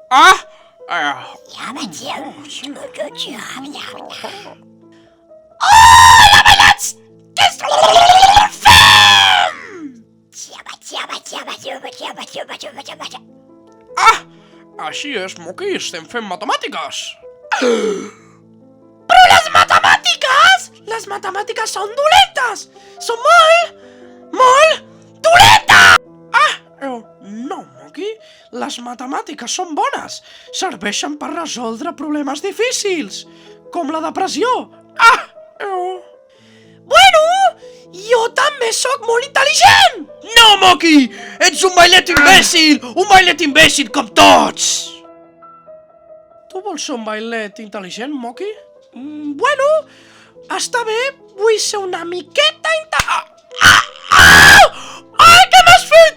Hola, bailats! Què fem? Així és, Moki, estem fent matemàtiques. Però les matemàtiques! Les matemàtiques són dolentes! Són molt dolentes! No, Moki, les matemàtiques són bones. Serveixen per resoldre problemes difícils, com la depressió. Bueno, jo també sóc molt intel·ligent! No, Moki, ets un bailet imbècil com tots! Tu vols ser un bailet intel·ligent, Moki? Bueno, està bé, vull ser una miqueta Ai, què m'has fet?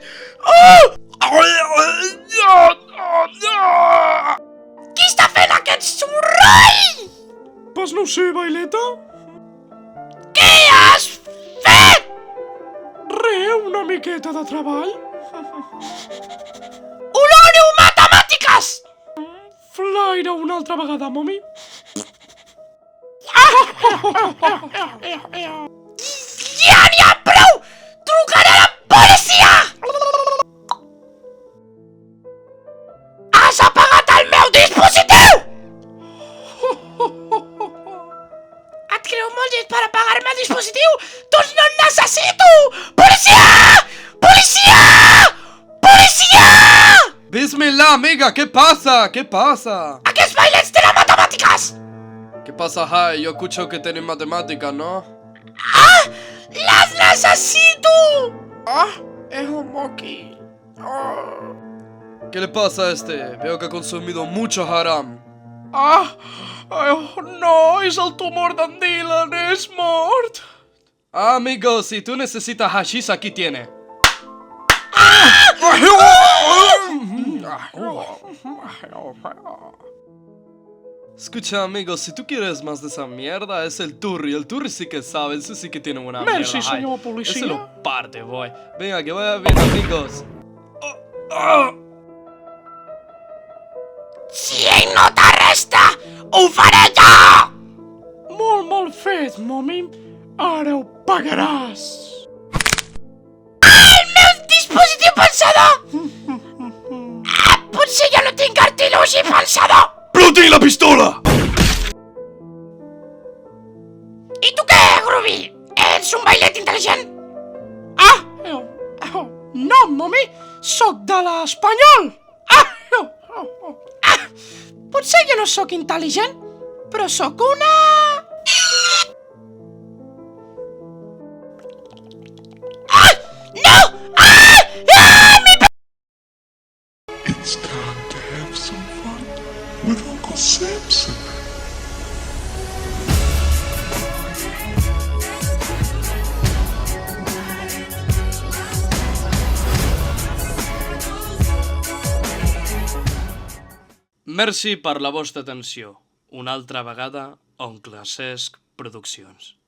Qui està fent aquest soroll? Pues no ho sé, baileta. Què has fet? Una miqueta de treball. Oloro matemàtiques! Flaire una altra vegada, momi. Ja n'hi ha prou! Trucaré a la policia! Has apagat el meu dispositiu! Et creu molt llest per apagar-me el dispositiu? Doncs no el necessito! Policia! Policia! Policia! Bismillah, amiga, ¿qué pasa? ¿Qué pasa? Aquests bailets tenen matemàtiques! ¿Qué pasa, Jai? Yo escucho que tienen matemáticas, ¿no? Les necessito! Moki. ¿Qué le pasa a este? Veo que ha consumido mucho haram. No, és el tumor d'en Dylan, és mort. Amigo, si tú necesitas hashish, aquí tiene. Escucha, amigo, si tú quieres más de esa mierda, es el Turri sí que sabe, ese sí que tiene buena mierda. Merci, senyor Jai. policia. Ese lo parte, boy. Venga, que vaya bien, amigos. Si ell no t'arresta, ho faré jo! Molt fet, momi. Ara ho pagaràs. El meu dispositiu pensador! Potser jo no tinc artilugi pensador! ¡Pero tiene la pistola! I tu què, Groovy? Ets un bailet intel·ligent? No, momi, sóc de l'Espanyol. Potser jo no sóc intel·ligent, però sóc una... No! It's time to have some fun with Uncle Samson. Merci per la vostra atenció. Una altra vegada, Oncle Cesc Produccions.